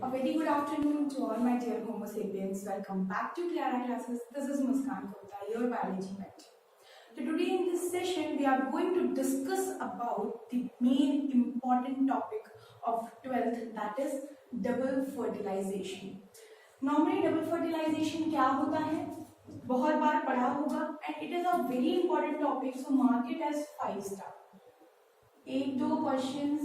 A very good afternoon to all my dear Homo sapiens. Welcome back to Clara Classes. This is Muskan Gupta, your biology mentor. So today in this session, we are going to discuss about the main important topic of 12th, that is double fertilization. Normally double fertilization क्या होता है? बहुत बार पढ़ा होगा and it is a very important topic, so mark it as 5 star. एक दो questions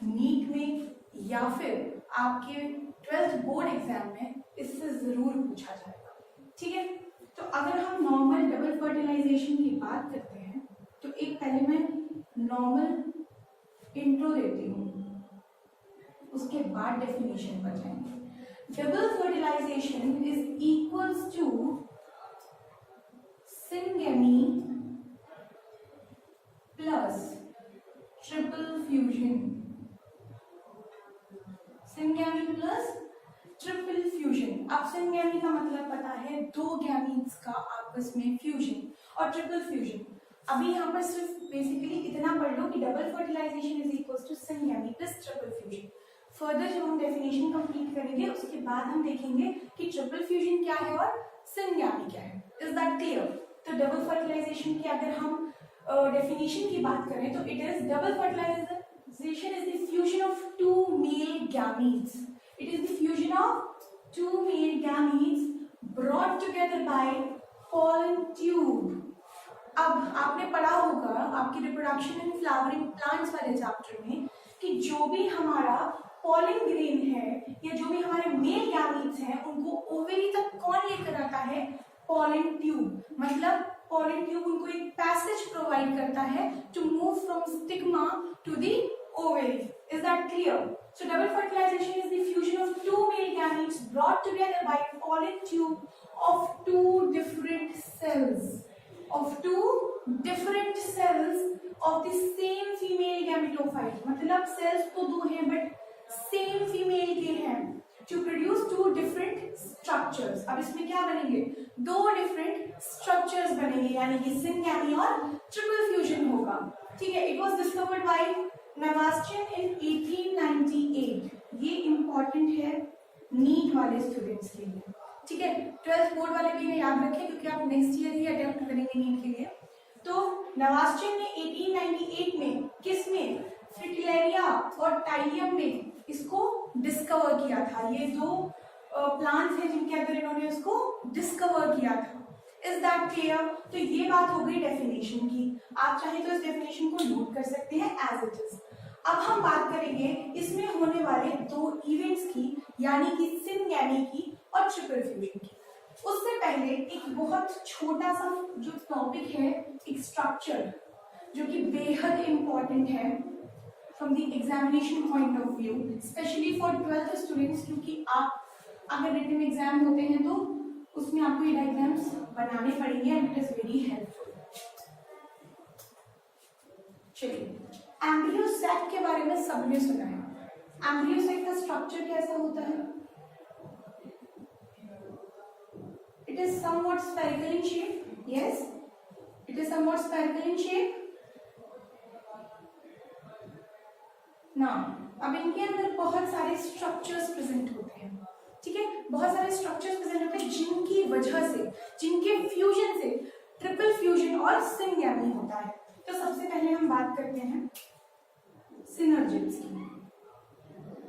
NEET में या फिर आपके 12th बोर्ड एग्जाम में इससे जरूर पूछा जाएगा. ठीक है, तो अगर हम नॉर्मल डबल फर्टिलाइजेशन की बात करते हैं तो एक पहले मैं नॉर्मल इंट्रो देती हूँ, उसके बाद डेफिनेशन पर जाएंगे. Double fertilization is equals to syngamy plus triple fusion. Syngamy plus triple fusion. अब सिंगेमी का मतलब पता है दो गैमीट्स का आपस में फ्यूजन, और ट्रिपल फ्यूजन अभी यहाँ पर सिर्फ बेसिकली इतना पढ़ लो कि double fertilization is equals to syngamy plus triple fusion. Further जब हम डेफिनेशन कंप्लीट करेंगे उसके बाद हम देखेंगे कि ट्रिपल फ्यूजन क्या है और सिंगेमी क्या है. Is that clear? तो डबल फर्टिलाइजेशन की अगर हम डेफिनेशन की बात करें तो it is double fertilization is the fusion of two male gametes. It is the fusion of two male gametes brought together by pollen tube. अब आपने पढ़ा होगा आपकी रिप्रोडक्शन एंड फ्लावरिंग प्लांट्स वाले चैप्टर में कि जो भी हमारा पॉलन ग्रेन है या जो भी हमारे मेल गैमीट्स हैं उनको ओवरी तक कौन लेकर आता है? Pollen tube. मतलब पॉलन ट्यूब उनको एक पैसेज प्रोवाइड करता है to move from stigma to the ovary. Is that clear? So double fertilization is the fusion of two male gametes brought together by pollen tube of two different cells. Of two different cells of the same female gametophyte. मतलब cells तो दो हैं but same female के हैं. To produce two different structures. अब इसमें क्या बनेंगे? दो different structures बनेंगे, यानी कि syngamy और triple fusion होगा. ठीक है? It was discovered by नवास्चिन in 1898. ये इम्पोर्टेंट है नीट वाले स्टूडेंट्स के लिए. ठीक है, 12th बोर्ड वाले भी इन्हें याद रखें क्योंकि आप नेक्स्ट ईयर ही अटेम्प्ट करेंगे नीट के लिए. तो नवास्चिन ने 1898 में किस में? फ्रिटिलेरिया और टाइलियम में इसको डिस्कवर किया था. ये दो प्लांट्स हैं जिनके अंदर इन्होंने उसको डिस्कवर किया था. Is that clear? तो ये बात हो गई डेफिनेशन की. आप चाहे तो इस डेफिनेशन को नोट कर सकते हैं एज इट इज. अब हम बात करेंगे इसमें होने वाले दो इवेंट्स की, यानी कि सिंगेमी की और ट्रिपल फ्यूजन की. उससे पहले एक बहुत छोटा सा जो टॉपिक है, एक स्ट्रक्चर जो कि बेहद इंपॉर्टेंट है from the examination point of view, specially for 12th students, क्योंकि आप अगर रिटन एग्जाम होते हैं तो उसमें आपको ये डायग्राम्स बनाने पड़ेंगे and it is very helpful. चलिए, एम्ब्रियो सैक के बारे में सबने सुना है. एम्ब्रियो सैक का स्ट्रक्चर कैसा होता है? It is somewhat spherical in shape. Yes, it is somewhat spherical in shape. ना, अब इनके अंदर बहुत सारे स्ट्रक्चर्स प्रेजेंट होते हैं. ठीक है, बहुत सारे स्ट्रक्चर्स प्रेजेंट होते हैं जिनकी वजह से, जिनके फ्यूजन से ट्रिपल फ्यूजन और सिंगेमी होता है. तो सबसे पहले हम बात करते हैं सिनर्जिड्स की.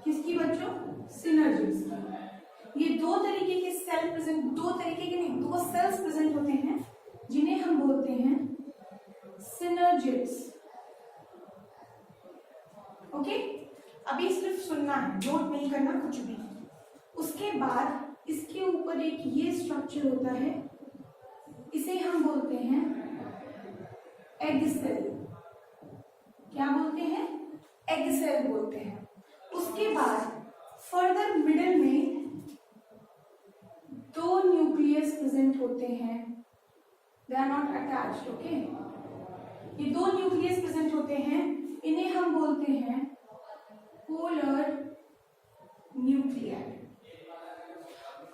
किसकी बच्चों? सिनर्जिड्स की. ये दो तरीके के सेल प्रेजेंट, दो तरीके के नहीं, दो सेल्स प्रेजेंट होते हैं जिन्हें हम बोलते हैं सिनर्जिड्स. ओके, अभी सिर्फ सुनना है, नोट नहीं करना कुछ भी. उसके बाद इसके ऊपर एक ये स्ट्रक्चर होता है, इसे हम बोलते हैं एग सेल. क्या बोलते हैं? एग सेल बोलते हैं. उसके बाद फर्दर मिडल में दो न्यूक्लियस प्रेजेंट होते हैं. They are not attached. Okay, ये दो न्यूक्लियस प्रेजेंट होते हैं, इन्हें हम बोलते हैं पोलर न्यूक्लियाई.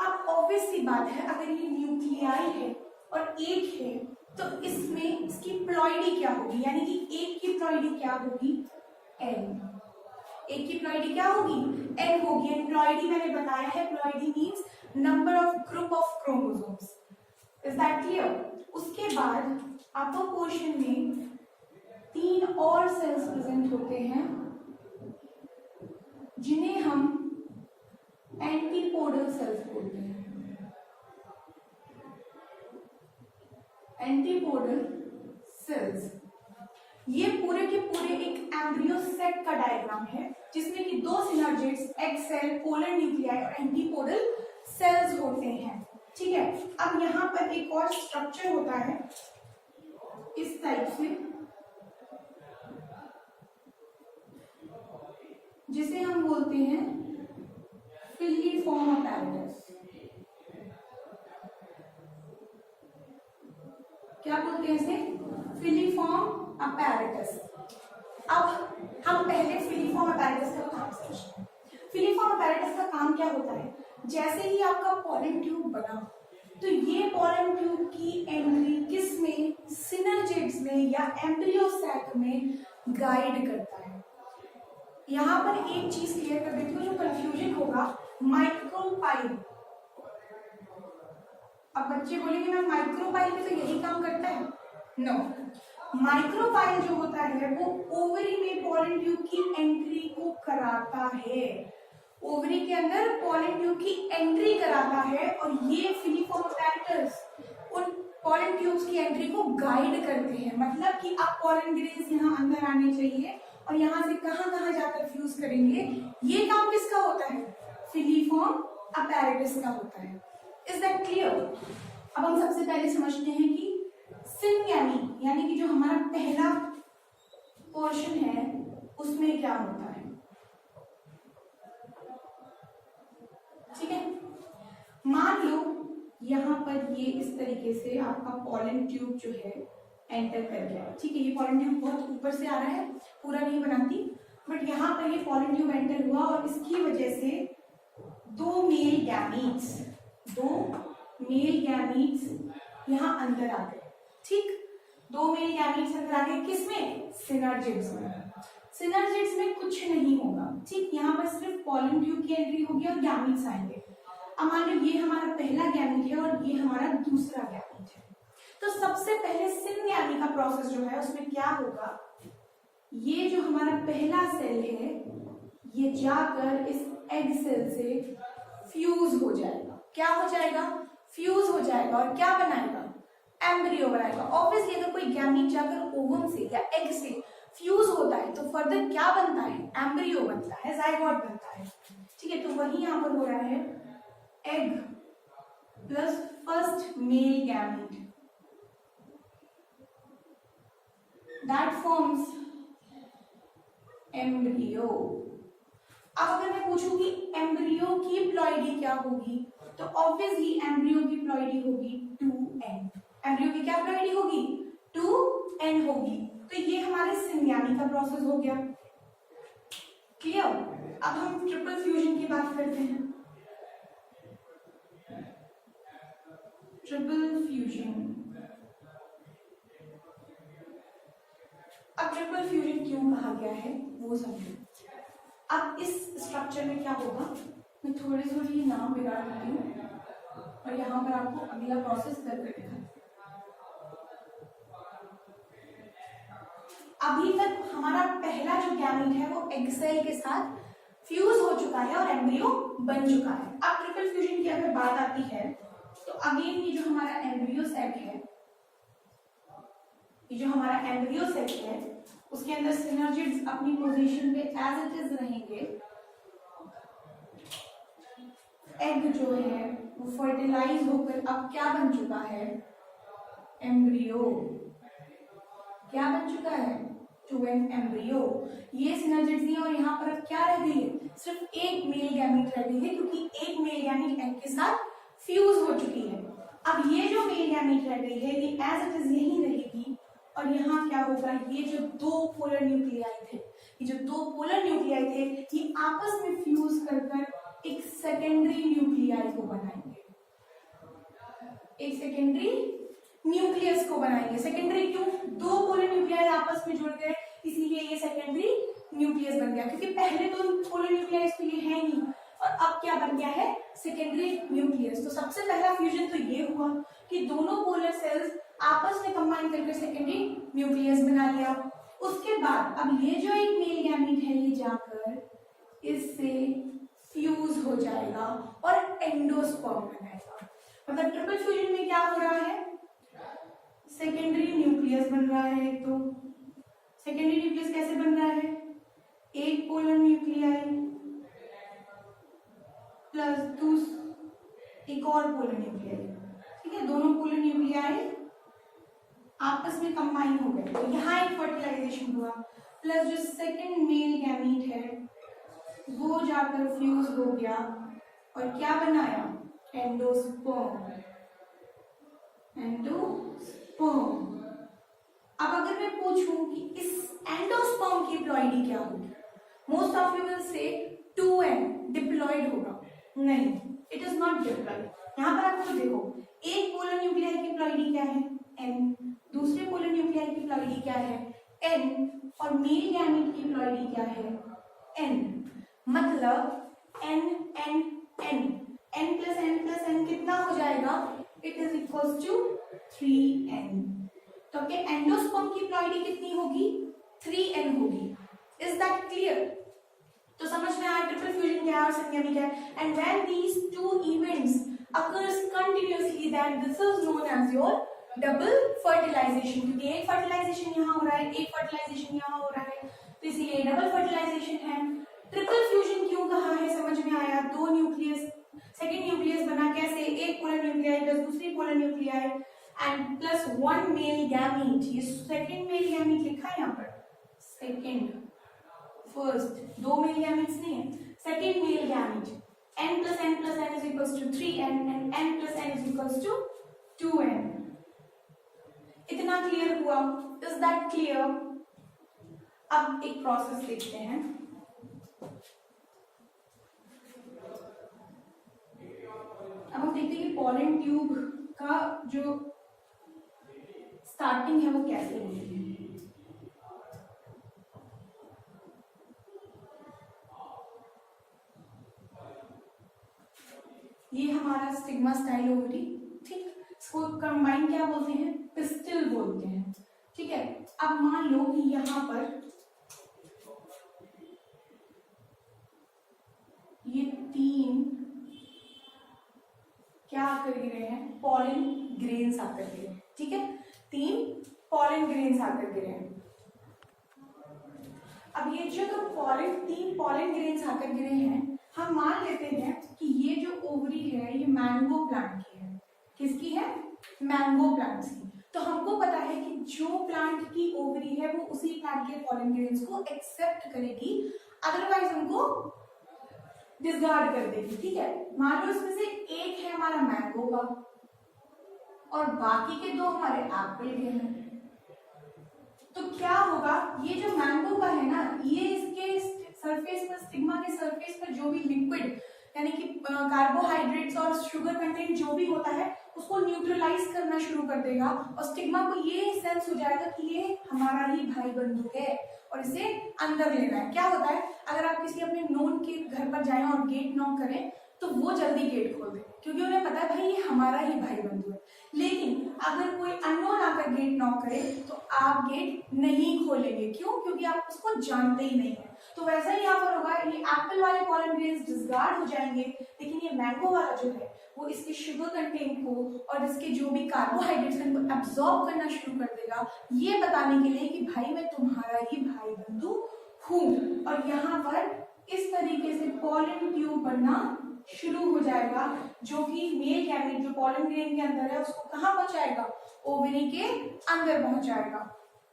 अब ऑब्वियस सी बात है, अगर ये न्यूक्लियाई है और एक है तो इसमें इसकी प्लॉइडी क्या होगी, यानी कि एक की प्लॉइडी क्या होगी? एन. एक की प्लॉइडी क्या होगी? एन होगी. एंड प्लॉइडी मैंने बताया है, ploidy means number of group of chromosomes. Is that clear? उसके बाद अपर पोर्शन में 3 और सेल्स प्रेजेंट होते हैं जिन्हें हम एंटीपोडल सेल्स बोलते हैं। एंटीपोडल सेल्स ये पूरे के पूरे एक एम्ब्रियो सेट का डायग्राम है जिसमें कि 2 synergids, egg cell, polar nuclei और एंटीपोडल सेल्स होते हैं। ठीक है, अब यहाँ पर एक और स्ट्रक्चर होता है इस टाइप से, जिसे हम बोलते हैं फिलीफॉर्म अपैरेटस। क्या बोलते हैं इसे? Filiform apparatus. अब हम पहले फिलीफॉर्म अपैरेटस का काम समझते हैं। फिलीफॉर्म अपैरेटस का काम क्या होता है? जैसे ही आपका पॉलन ट्यूब बना तो ये पॉलन ट्यूब की एंट्री किस में? सिनर्जिड्स में या एम्ब्रियो सैक में गाइड करता है। यहाँ पर एक चीज क्लियर कर देती हूँ, जो कंफ्यूजन होगा, माइक्रोपाइल। अब बच्चे बोलेंगे मैम माइक्रोपाइल में तो यही काम करता है। नो, माइक्रोपाइल जो होता है वो ओवरी में पॉलन ट्यूब की एंट्री को कराता है। ओवरी के अंदर पॉलन ट्यूब की एंट्री कराता है और ये फिलीफॉर्म अपैरेटस उन पॉलन ट्यूब्स की एंट्री को गाइड करते हैं। मतलब कि अब पॉलन ग्रेन्स यहाँ अंदर आने चाहिए और यहाँ से कहाँ कहाँ जाकर फ्यूज करेंगे, ये काम किसका होता है? फिलीफॉर्म अपैरेटस का होता है। Is that clear? अब हम सबसे पहले समझते हैं कि सिनगैमी यानी कि जो हमारा पहला पोर्शन है उसमें क्या होता है। ठीक है, मान लो यहाँ पर ये इस तरीके से आपका पॉलन ट्यूब जो है एंटर कर गया। ठीक है, ये पॉलन ट्यूब बहुत ऊपर से आ रहा है, पूरा नहीं बनाती, बट यहाँ पर ये पॉलन ट्यूब एंटर हुआ और इसकी वजह से 2 मेल गैमीट्स यहाँ अंदर आ गए। ठीक, 2 मेल गैमीट्स अंदर आ गए, किसमें? सिनर्जिड्स में। सिनर्जिड्स में कुछ नहीं होगा। ठीक, यहाँ पर सिर्फ पॉलन ट्यूब की एंट्री होगी और गैमीट्स आएंगे। अब मान लो ये हमारा पहला गैमीट है और ये हमारा दूसरा गैमीट है, तो सबसे पहले सिनगैमी का प्रोसेस जो है उसमें क्या होगा? ये जो हमारा पहला सेल है ये जाकर इस एग सेल से फ्यूज हो जाएगा। क्या हो जाएगा? फ्यूज हो जाएगा और क्या बनाएगा? एम्ब्रियो बनाएगा। ऑब्वियसली अगर कोई गैमीट जाकर ओवम से या एग से फ्यूज होता है तो फर्दर क्या बनता है? एम्ब्रियो बनता है, जाइगोट बनता है। ठीक है, तो वही यहाँ पर हो रहा है, egg plus first male gamete that forms embryo। अब अगर मैं पूछूं कि एम्ब्रियो की प्लॉइडी क्या होगी, तो ऑब्वियसली एम्ब्रियो की प्लॉइडी होगी 2n। एम्ब्रियो की क्या प्लॉइडी होगी? 2n होगी। तो ये हमारे सिनगैमी का प्रोसेस हो गया। क्लियर? अब हम ट्रिपल फ्यूजन की बात करते हैं। ट्रिपल फ्यूजन, अब ट्रिपल फ्यूजन क्यों कहा गया है वो समझो। अब इस स्ट्रक्चर में क्या होगा, मैं थोड़ी नाम बिगाड़ देती हूँ और यहाँ पर आपको अगला प्रोसेस करके दिखा। अभी तक हमारा पहला जो गैमीट है वो एग सेल के साथ फ्यूज हो चुका है और एम्ब्रियो बन चुका है। अब ट्रिपल फ्यूजन की अगर बात आती है तो अगेन ये जो हमारा एम्ब्रियो सेट है, ये जो हमारा एम्ब्रियो सेट है उसके अंदर सिनर्जिड्स अपनी पोजीशन पे एज इट इज रहेंगे। एग जो है वो फर्टिलाइज होकर अब क्या बन चुका है? एम्ब्रियो। क्या बन चुका है? To an embryo. ये सिनर्जिड्स नहीं और यहाँ पर अब क्या रह गई है? सिर्फ एक मेल गैमीट रह गई है, क्योंकि एक मेल गैमीट एग के साथ फ्यूज हो चुकी है। अब ये जो मेल गैमीट रह गई है ये एज इट इज यही रहेगी और यहाँ क्या होगा? ये जो 2 पोलर न्यूक्लियाई थे, ये जो 2 पोलर न्यूक्लियाई थे ये आपस में फ्यूज कर एक सेकेंडरी न्यूक्लियाई को बनाएंगे, एक सेकेंडरी न्यूक्लियस को बनाएंगे। सेकेंडरी क्यों? 2 पोलर न्यूक्लियाई आपस में जुड़ गए इसीलिए ये सेकेंडरी न्यूक्लियस बन गया, क्योंकि पहले तो पोलर न्यूक्लियस तो ये है नहीं और अब बन गया है सेकेंडरी न्यूक्लियस। तो सबसे पहला फ्यूजन तो ये हुआ कि दोनों पोलर सेल्स आपस में कंबाइन करके सेकेंडरी न्यूक्लियस बना लिया। उसके बाद अब ये जो एक मेल गैमीट है ये जाकर इससे फ्यूज हो जाएगा और एंडोस्पर्म बनाएगा। मतलब ट्रिपल फ्यूजन में क्या हो रहा है, सेकेंडरी न्यूक्लियस बन रहा है। तो सेकेंडरी न्यूक्लियस कैसे बन रहा है, एक पोलर न्यूक्लियाई प्लस एक और पोलर न्यूक्लियाई, ठीक है, दोनों पोलर न्यूक्लियाई आपस में कंबाइन हो गए। तो यहाँ एक फर्टिलाइजेशन हुआ, प्लस जो सेकेंड मेल गैमीट है वो जाकर फ्यूज हो गया और क्या बनाया, एंडोस्पर्म। अब अगर मैं पूछूं कि इस एंडोस्पर्म की प्लॉइडी क्या होगी, most of you will say 2n diploid होगा। नहीं, इट इज नॉट डिप्लॉइड। यहाँ पर आपको देखो, एक पोलर न्यूक्लियाई की प्लॉइडी क्या है, n, दूसरे पोलर न्यूक्लियाई की प्लॉइडी क्या है, n, और मेल गैमीट की प्लॉइडी क्या है, n। मतलब n n n n plus n plus n कितना हो जाएगा, it is equal to 3n। तो आपके एंडोस्पर्म की प्लॉइडी कितनी होगी, 3n होगी। Is that clear? तो समझ में आया ट्रिपल फ्यूजन क्या है और संज्ञानी क्या है। And when these two events occurs continuously, that this is known as your double fertilization। क्योंकि एक फर्टिलाइजेशन यहाँ हो रहा है, एक फर्टिलाइजेशन यहाँ हो रहा है, तो इसीलिए डबल फर्टिलाइजेशन है। ट्रिपल फ्यूजन क्यों कहा है, समझ में आया। दो न्यूक्लियस, सेकेंड न्यूक्लियस बना कैसे, एक पोलर न्यूक्लियाई प्लस दूसरी polar nuclei and plus one male gamete. ये सेकेंड मेल गैमीट लिखा है यहाँ पर, सेकेंड, फर्स्ट दो मेल गैमीट्स नहीं है, second male gamete. n plus n plus n is equals to 3n and n plus n is equals to 2n। इतना clear हुआ? Is that clear? अब एक प्रोसेस देखते हैं। अब हम देखते हैं कि पॉलन ट्यूब का जो स्टार्टिंग है वो कैसे होती है। ये हमारा स्टिग्मा स्टाइल ओवरी, ठीक, इसको कंबाइन क्या बोलते हैं, पिस्टिल बोलते हैं, ठीक है। अब मान लो कि यहाँ पर ये तीन क्या आकर गिरे हैं, पॉलन ग्रेन्स आकर गिरे हैं, ठीक है, तीन पॉलन ग्रेन्स आकर गिरे हैं। अब ये जो तीन पॉलन ग्रेन्स आकर गिरे हैं, हम मान लेते हैं कि ये जो ओवरी है ये मैंगो प्लांट की है। किसकी है, मैंगो प्लांट की। तो हमको पता है कि जो प्लांट की ओवरी है वो उसी प्लांट के पॉलन ग्रेन्स को एक्सेप्ट करेगी, अदरवाइज उनको डिसकार्ड कर देगी, ठीक है। मान लो इसमें से एक है हमारा मैंगो का और बाकी के दो हमारे एप्पल के हैं। तो क्या होगा, ये जो मैंगो का है ना, ये इसके सरफेस पर, स्टिग्मा के सरफेस पर जो भी लिक्विड यानी कि कार्बोहाइड्रेट्स और शुगर कंटेंट जो भी होता है उसको न्यूट्रलाइज करना शुरू कर देगा और स्टिग्मा को ये सेंस हो जाएगा कि ये हमारा ही भाई बंधु है और इसे अंदर लेना है। क्या होता है, अगर आप किसी अपने नोन के घर पर जाएं और गेट नॉक करें तो वो जल्दी गेट खोल दें क्योंकि उन्हें पता है भाई ये हमारा ही भाई बंधु है। लेकिन अगर कोई अननोन आकर गेट नॉक करे तो आप गेट नहीं खोलेंगे, क्यों, क्योंकि आप उसको जानते ही नहीं है। तो वैसा ही यहाँ पर होगा, ये एप्पल वाले पॉलन ग्रेन्स डिसकार्ड हो जाएंगे, लेकिन ये मैंगो वाला जो है वो इसके शुगर कंटेंट को और इसके जो भी कार्बोहाइड्रेट्स हैं उनको एब्जॉर्ब करना शुरू कर देगा, ये बताने के लिए कि भाई मैं तुम्हारा ही भाई बंधु हूँ। और यहाँ पर इस तरीके से पॉलन ट्यूब बनना शुरू हो जाएगा, जो कि मेल गैमीट जो पॉलन ग्रेन के अंदर है उसको कहाँ पहुंचाएगा, ओवरी के अंदर पहुंचाएगा।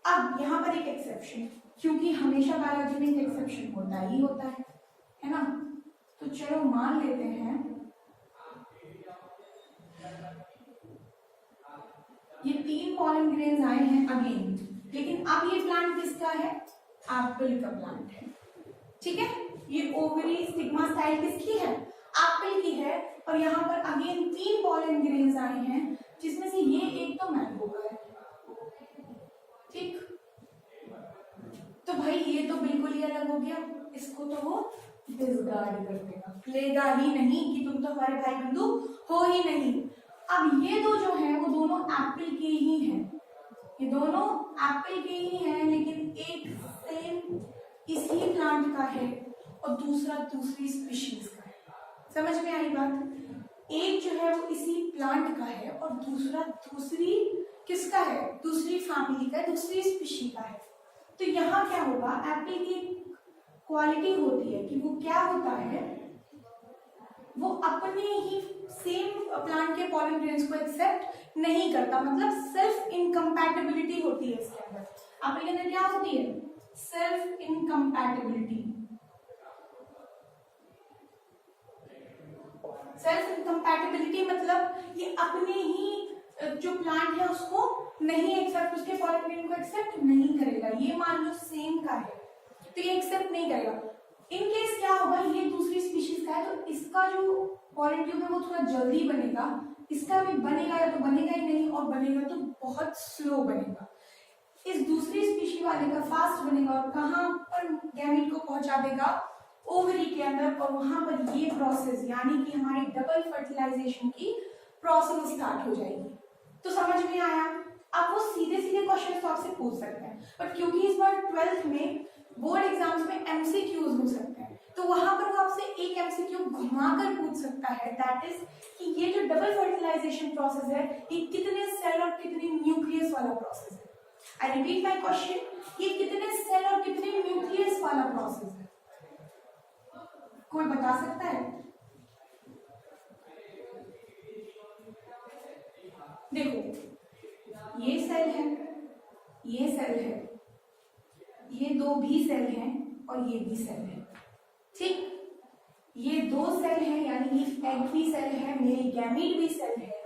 अब यहाँ पर एक एक्सेप्शन, क्योंकि हमेशा बायोलॉजी में एक एक्सेप्शन होता ही होता है ना। तो चलो मान लेते हैं ये तीन पॉलन ग्रेन्स आए हैं अगेन, लेकिन अब ये प्लांट किसका है, एप्पल का प्लांट है, ठीक है। ये ओवरी स्टिग्मा स्टाइल किसकी है, एप्पल की है। और यहाँ पर अगेन तीन पॉलन ग्रेन्स आए हैं जिसमें से ये एक तो मैंगो का है, ठीक। तो भाई ये तो बिल्कुल ही अलग हो गया, इसको तो वो डिसगार्ड कर देगा, लेगा ही नहीं कि तुम तो हमारे भाई बंधु हो ही नहीं। अब ये दो जो है वो दोनों एप्पल के ही हैं, ये दोनों एप्पल के ही हैं, लेकिन एक सेम इसी प्लांट का है और दूसरा दूसरी स्पीशीज का है। समझ में आई बात? एक जो है वो इसी प्लांट का है और दूसरा दूसरी किसका है, दूसरी फैमिली का, दूसरी स्पीशी का है। तो यहाँ क्या होगा, एप्पल की क्वालिटी होती है कि वो क्या होता है, वो अपने ही सेम प्लांट के पॉलन ग्रेन्स को एक्सेप्ट नहीं करता, मतलब सेल्फ इनकम्पैटिबिलिटी होती है इसके अंदर। एप्पल के अंदर क्या होती है, सेल्फ इनकम्पैटिबिलिटी। सेल्फ इनकम्पैटिबिलिटी मतलब ये अपने ही जो प्लांट है उसको नहीं एक्सेप्ट, उसके पॉलन ग्रेन को एक्सेप्ट नहीं करेगा। ये मान लो सेम का है तो ये एक्सेप्ट नहीं करेगा। इन केस क्या होगा, ये दूसरी स्पीशीज का है तो इसका जो पॉलन ट्यूब है वो थोड़ा जल्दी बनेगा, इसका भी बनेगा या तो बनेगा ही नहीं, और बनेगा तो बहुत स्लो बनेगा। इस दूसरी स्पीशी वाले का फास्ट बनेगा और कहाँ पर गैमीट को पहुंचा देगा, ओवरी के अंदर, और वहां पर ये प्रोसेस यानी कि हमारी डबल फर्टिलाइजेशन की प्रोसेस स्टार्ट हो जाएगी। तो समझ में आया? अब वो सीधे सीधे क्वेश्चन तो आपसे पूछ सकते हैं, बट क्योंकि इस बार 12th में बोर्ड एग्जाम्स में एमसीक्यूज हो सकते हैं तो वहां पर वो आपसे एक एमसीक्यू घुमाकर पूछ सकता है, दैट इज कि ये जो डबल फर्टिलाइजेशन प्रोसेस है ये कितने सेल और कितने न्यूक्लियस वाला प्रोसेस है। आई रिपीट माय क्वेश्चन, ये कितने सेल और कितने न्यूक्लियस वाला प्रोसेस है, कोई बता सकता है? देखो ये सेल है, ये सेल है, ये दो भी सेल हैं और ये भी सेल है, ठीक। ये दो सेल हैं यानी कि एग भी सेल है, मेल गैमीट भी सेल है,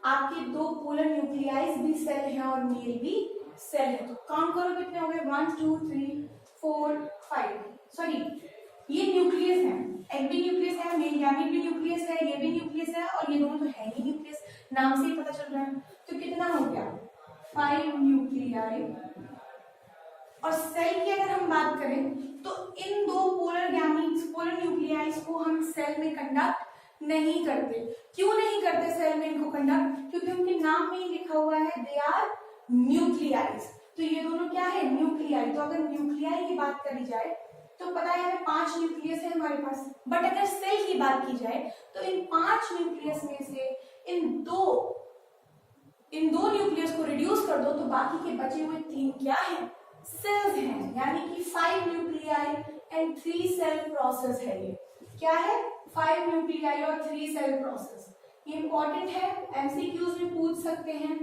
आपके दो पोलर न्यूक्लियाइज भी सेल हैं और मेल भी सेल है। तो काउंट करो कितने हो गए, 1 2 3 4 5, सॉरी ये न्यूक्लियस है, एग भी न्यूक्लियस है, मेल गैमीट भी न्यूक्लियस है, ये भी न्यूक्लियस है और ये दोनों तो है ही न्यूक्लियस, नाम से ही पता चल रहा है। तो कितना हो गया, 5 न्यूक्लियाई। और सेल की अगर हम बात करें तो इन दो पोलर गैमीट्स, पोलर न्यूक्लियाइज को हम सेल में कंडक्ट नहीं करते। क्यों नहीं करते सेल में इनको कंडक्ट? क्योंकि उनके नाम में ही लिखा हुआ है दे आर न्यूक्लियाइज। तो ये दोनों क्या है, न्यूक्लियाई। तो अगर न्यूक्लियाई की बात करी जाए तो पता है हमें 5 न्यूक्लियस है हमारे पास, बट अगर सेल की बात की जाए तो इन 5 न्यूक्लियस में से इन दो न्यूक्लियस को रिड्यूस कर दो तो बाकी के बचे हुए 3 क्या है, सेल्स हैं, यानी कि 5 न्यूक्लियाई एंड 3 सेल प्रोसेस है। ये क्या है, 5 न्यूक्लियाई और 3 सेल प्रोसेस। ये इंपॉर्टेंट है, एमसीक्यूज में पूछ सकते हैं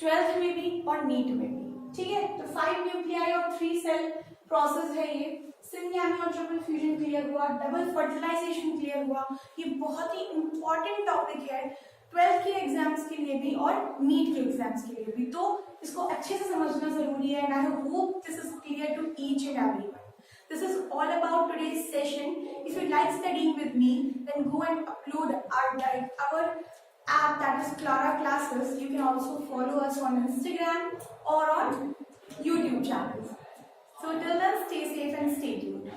12th में भी और नीट में भी, ठीक है। तो 5 न्यूक्लियाई और 3 सेल प्रोसेस है ये। सिंगैमी और ट्रिपल फ्यूजन क्लियर हुआ, डबल फर्टिलाइजेशन क्लियर हुआ। ये बहुत ही इंपॉर्टेंट टॉपिक है 12th के एग्जाम्स के लिए भी और नीट के एग्जाम्स के लिए भी, तो इसको अच्छे से समझना जरूरी है। And I hope this is clear to each and everyone. This is all about today's session. If you like studying with me, then go and upload our app, that is Clara Classes. You can also follow us on Instagram or on YouTube channels. So till then, stay safe and stay tuned.